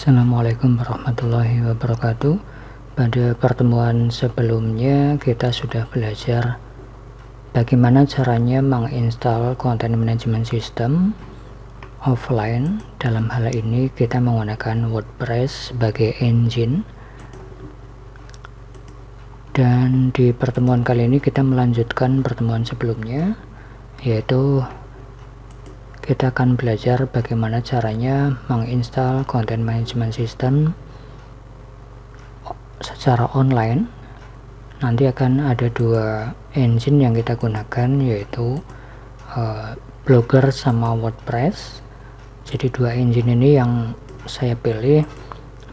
Assalamualaikum warahmatullahi wabarakatuh. Pada pertemuan sebelumnya kita sudah belajar bagaimana caranya menginstal Content Management System offline. Dalam hal ini kita menggunakan WordPress sebagai engine. Dan di pertemuan kali ini kita melanjutkan pertemuan sebelumnya, yaitu kita akan belajar bagaimana caranya menginstal Content Management System secara online. Nanti akan ada dua engine yang kita gunakan, yaitu Blogger sama WordPress. Jadi dua engine ini yang saya pilih.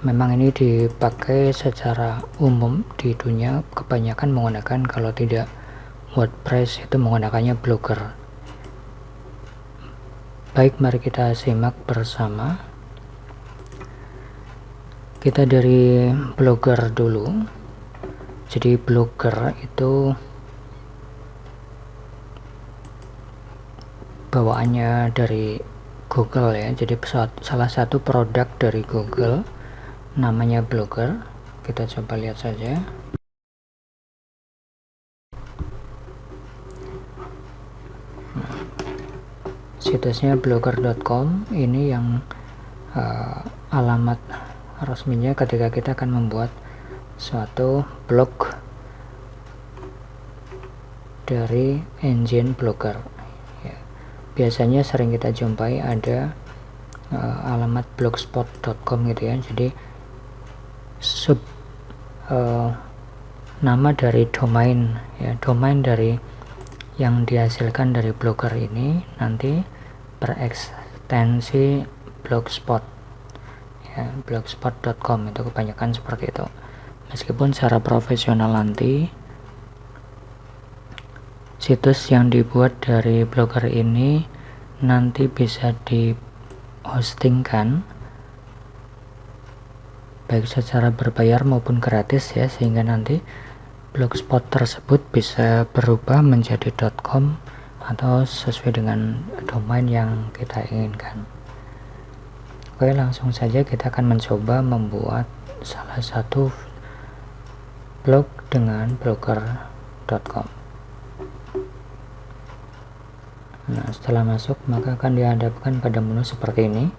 Memang ini dipakai secara umum di dunia, kebanyakan menggunakan, kalau tidak WordPress itu menggunakannya Blogger. Baik, mari kita simak bersama. Kita dari Blogger dulu. Jadi Blogger itu bawaannya dari Google ya. Jadi salah satu produk dari Google namanya Blogger. Kita coba lihat saja. Situsnya blogger.com. Ini yang alamat resminya ketika kita akan membuat suatu blog dari engine Blogger ya. Biasanya sering kita jumpai ada alamat blogspot.com gitu ya. Jadi nama dari domain ya, domain dari yang dihasilkan dari Blogger ini nanti berekstensi blogspot ya, blogspot.com itu kebanyakan seperti itu. Meskipun secara profesional nanti situs yang dibuat dari Blogger ini nanti bisa di hostingkan baik secara berbayar maupun gratis ya, sehingga nanti blogspot tersebut bisa berubah menjadi .com atau sesuai dengan domain yang kita inginkan. Oke, langsung saja kita akan mencoba membuat salah satu blog dengan blogger.com. Nah, setelah masuk maka akan dihadapkan pada menu seperti ini.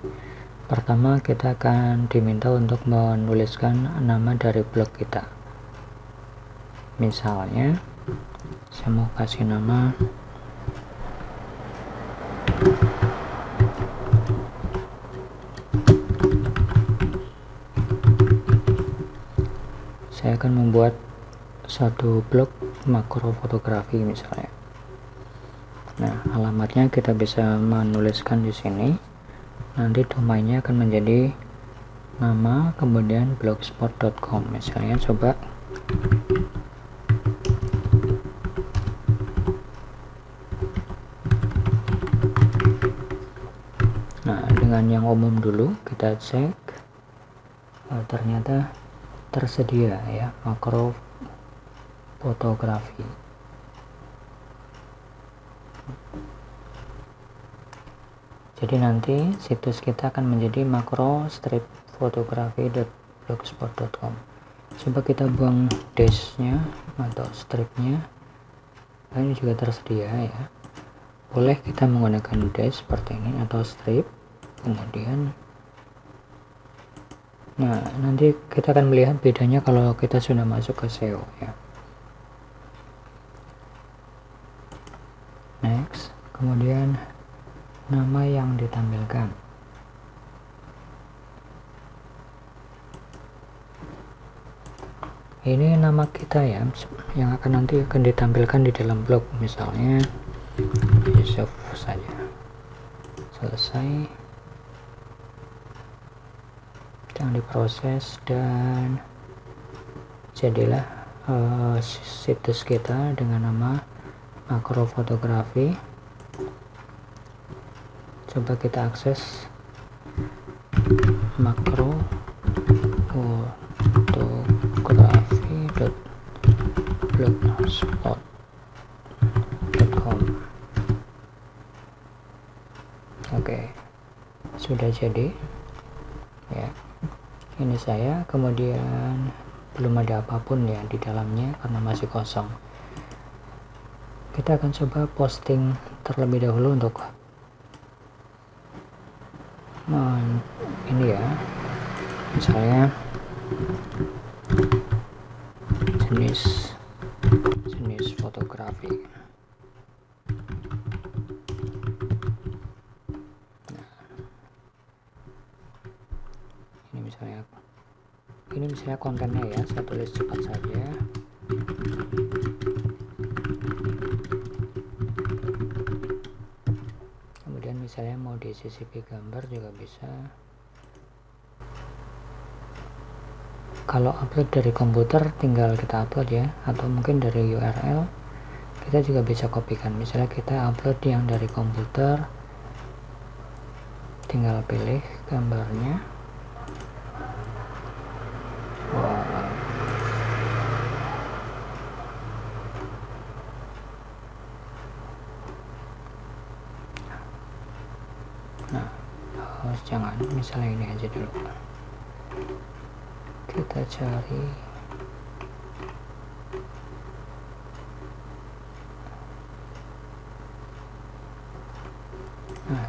Pertama kita akan diminta untuk menuliskan nama dari blog kita. Misalnya saya mau kasih nama saya akan membuat satu blog makro fotografi misalnya. Nah, alamatnya kita bisa menuliskan di sini. Nanti domainnya akan menjadi nama kemudian blogspot.com misalnya. Coba nah, dengan yang umum dulu kita cek. Ternyata tersedia ya, makro fotografi. Jadi nanti situs kita akan menjadi makro-fotografi.blogspot.com. Coba kita buang dash-nya atau stripnya. Nah, ini juga tersedia ya. Boleh kita menggunakan dash seperti ini atau strip. Kemudian nah, nanti kita akan melihat bedanya kalau kita sudah masuk ke SEO ya. Next, kemudian nama yang ditampilkan. Ini nama kita ya, yang nanti akan ditampilkan di dalam blog. Misalnya Yusuf saja. Selesai. Yang diproses dan jadilah situs kita dengan nama makro fotografi. Coba kita akses makro fotografi.blogspot.com. Oke, sudah jadi ya. ini saya, kemudian belum ada apapun ya di dalamnya karena masih kosong. Kita akan coba posting terlebih dahulu untuk ini ya, misalnya jenis fotografi. Ini misalnya kontennya ya, saya tulis cepat saja. Kemudian misalnya mau disisipi gambar juga bisa. Kalau upload dari komputer tinggal kita upload ya, atau mungkin dari URL kita juga bisa kopikan. Misalnya kita upload yang dari komputer, tinggal pilih gambarnya. Nah, jangan, misalnya ini aja dulu. Kita cari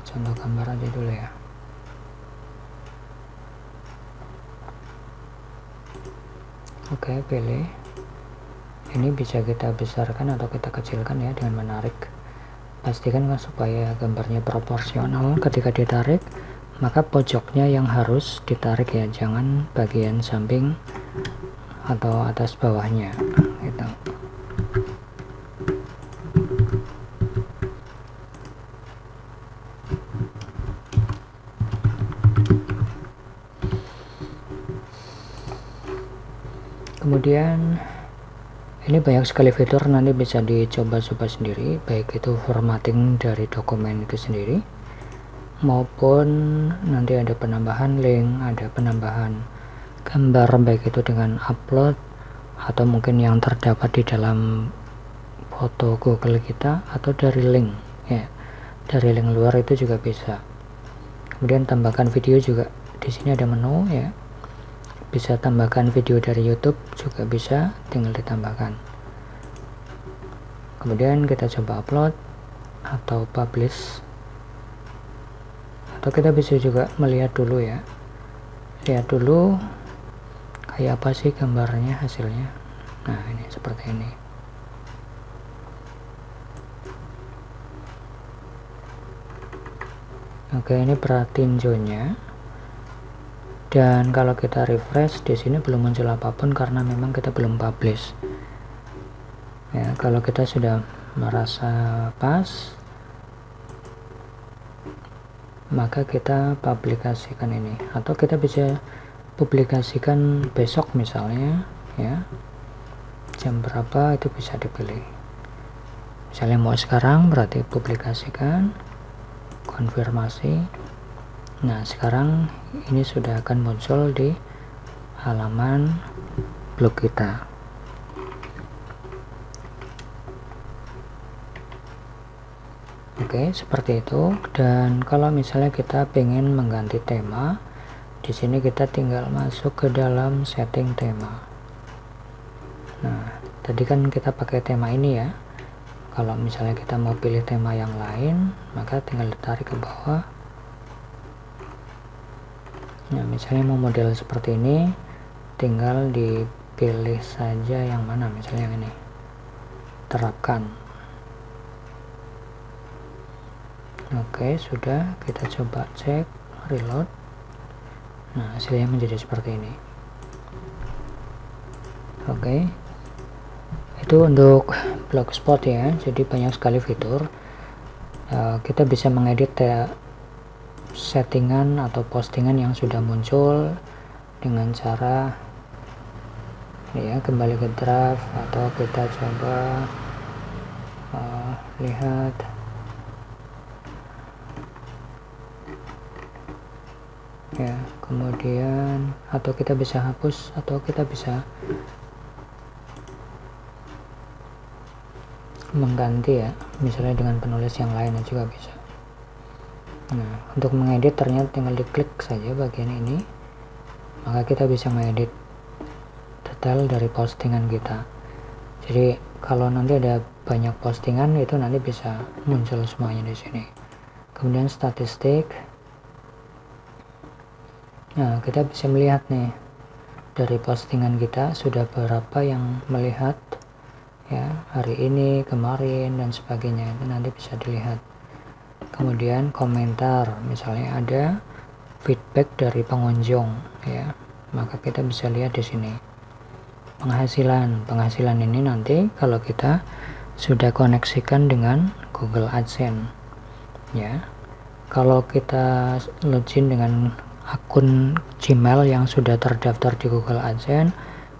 contoh gambar aja dulu ya. Oke, pilih. Ini bisa kita besarkan atau kita kecilkan ya dengan menarik. Pastikan supaya gambarnya proporsional. Ketika ditarik, maka pojoknya yang harus ditarik ya, jangan bagian samping atau atas bawahnya gitu. Kemudian ini banyak sekali fitur, nanti bisa dicoba-coba sendiri, baik itu formatting dari dokumen itu sendiri maupun nanti ada penambahan link, ada penambahan gambar, baik itu dengan upload atau mungkin yang terdapat di dalam foto Google kita atau dari link ya, dari link luar itu juga bisa. Kemudian tambahkan video juga, di sini ada menu ya, bisa tambahkan video dari YouTube juga bisa, tinggal ditambahkan. Kemudian kita coba upload atau publish, atau kita bisa juga melihat dulu ya, lihat dulu kayak apa sih gambarnya hasilnya. Nah, ini seperti ini. Oke, ini pratinjonya. Dan kalau kita refresh di sini belum muncul apapun karena memang kita belum publish. Ya, kalau kita sudah merasa pas, maka kita publikasikan ini, atau kita bisa publikasikan besok misalnya ya, jam berapa itu bisa dipilih. Misalnya mau sekarang, berarti publikasikan, konfirmasi. Nah, sekarang ini sudah akan muncul di halaman blog kita. Oke, seperti itu. Dan kalau misalnya kita pengen mengganti tema, di sini kita tinggal masuk ke dalam setting tema. Nah, tadi kan kita pakai tema ini ya. Kalau misalnya kita mau pilih tema yang lain, maka tinggal ditarik ke bawah. Nah, misalnya mau model seperti ini, tinggal dipilih saja yang mana, misalnya yang ini. Terapkan. Oke, sudah, kita coba cek, reload. Nah, hasilnya menjadi seperti ini. Oke, itu untuk Blogspot ya, jadi banyak sekali fitur. Kita bisa mengedit settingan atau postingan yang sudah muncul dengan cara ya, kembali ke draft, atau kita coba lihat ya, kemudian atau kita bisa hapus, atau kita bisa mengganti ya, misalnya dengan penulis yang lainnya juga bisa. Nah, untuk mengedit ternyata tinggal diklik saja bagian ini, maka kita bisa mengedit detail dari postingan kita. Jadi kalau nanti ada banyak postingan itu nanti bisa muncul semuanya di sini. Kemudian statistik. Nah, kita bisa melihat nih dari postingan kita sudah berapa yang melihat ya, hari ini, kemarin, dan sebagainya. Itu nanti bisa dilihat. Kemudian komentar, misalnya ada feedback dari pengunjung ya, maka kita bisa lihat di sini. Penghasilan ini nanti kalau kita sudah koneksikan dengan Google AdSense ya. Kalau kita login dengan akun Gmail yang sudah terdaftar di Google AdSense,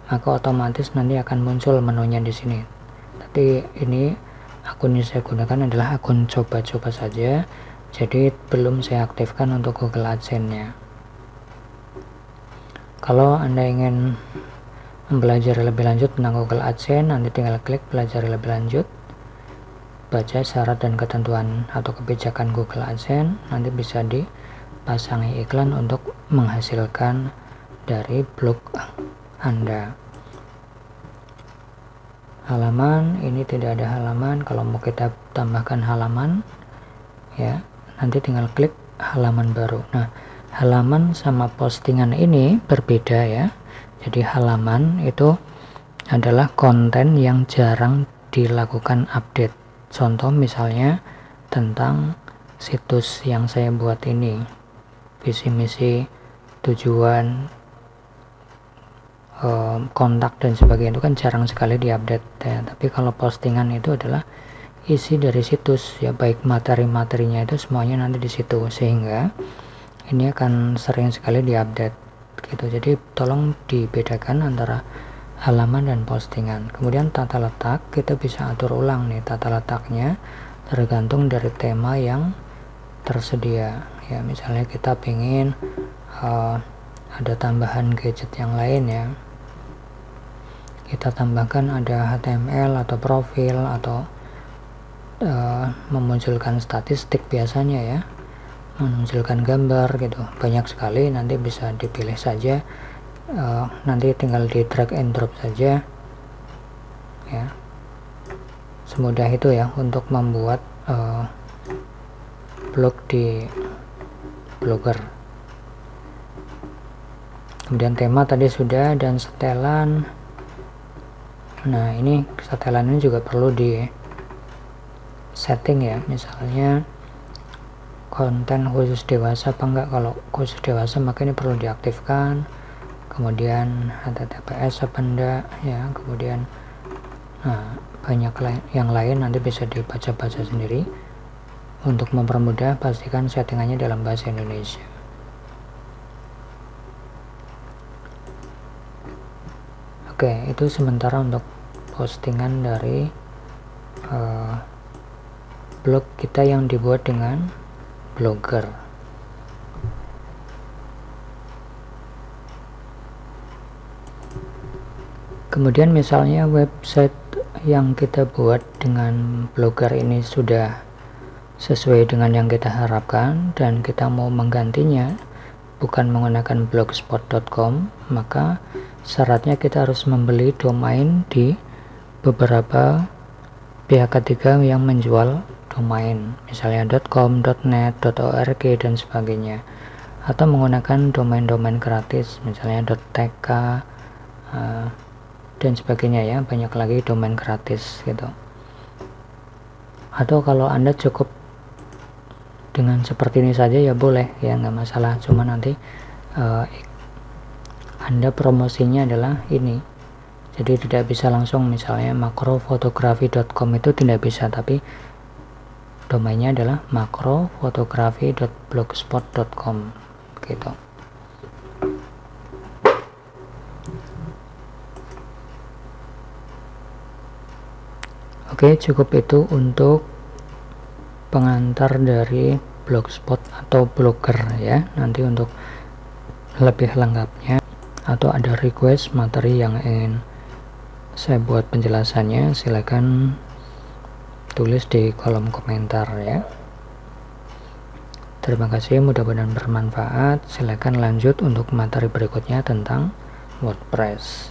maka otomatis nanti akan muncul menunya di sini. Tapi ini akun yang saya gunakan adalah akun coba-coba saja, jadi belum saya aktifkan untuk Google AdSense-nya. Kalau Anda ingin belajar lebih lanjut tentang Google AdSense, nanti tinggal klik belajar lebih lanjut, baca syarat dan ketentuan atau kebijakan Google AdSense, nanti bisa dipasangi iklan untuk menghasilkan dari blog Anda. Halaman, ini tidak ada halaman. Kalau mau kita tambahkan halaman ya, nanti tinggal klik halaman baru. Nah, halaman sama postingan ini berbeda ya. Jadi halaman itu adalah konten yang jarang dilakukan update. Contoh misalnya tentang situs yang saya buat ini, visi misi, tujuan, kontak dan sebagainya, itu kan jarang sekali diupdate ya. Tapi kalau postingan itu adalah isi dari situs ya, baik materi-materinya itu semuanya nanti di situ, sehingga ini akan sering sekali diupdate gitu. Jadi tolong dibedakan antara halaman dan postingan. Kemudian tata letak, kita bisa atur ulang nih tata letaknya tergantung dari tema yang tersedia ya. Misalnya kita pengen ada tambahan gadget yang lain ya, kita tambahkan ada HTML atau profil atau memunculkan statistik biasanya ya, memunculkan gambar gitu, banyak sekali. Nanti bisa dipilih saja, nanti tinggal di drag and drop saja ya. Semudah itu ya untuk membuat blog di Blogger. Kemudian tema tadi sudah, dan setelan. Nah, ini setelan ini juga perlu di setting ya, misalnya konten khusus dewasa apa enggak. Kalau khusus dewasa maka ini perlu diaktifkan. Kemudian HTTPS apa enggak ya. Kemudian banyak yang lain nanti bisa dibaca-baca sendiri. Untuk mempermudah, pastikan settingannya dalam bahasa Indonesia. Oke, itu sementara untuk postingan dari blog kita yang dibuat dengan Blogger. Kemudian misalnya website yang kita buat dengan Blogger ini sudah sesuai dengan yang kita harapkan dan kita mau menggantinya bukan menggunakan blogspot.com, maka syaratnya kita harus membeli domain di beberapa pihak ketiga yang menjual domain, misalnya .com, .net, .org dan sebagainya, atau menggunakan domain-domain gratis misalnya .tk dan sebagainya ya, banyak lagi domain gratis gitu. Atau kalau Anda cukup dengan seperti ini saja ya boleh ya, nggak masalah. Cuma nanti Anda promosinya adalah ini, jadi tidak bisa langsung misalnya makrofotografi.com itu tidak bisa, tapi domainnya adalah makrofotografi.blogspot.com gitu. Oke, cukup itu untuk pengantar dari Blogspot atau Blogger ya. Nanti untuk lebih lengkapnya atau ada request materi yang ingin saya buat penjelasannya, silakan tulis di kolom komentar ya. Terima kasih, mudah-mudahan bermanfaat. Silakan lanjut untuk materi berikutnya tentang WordPress.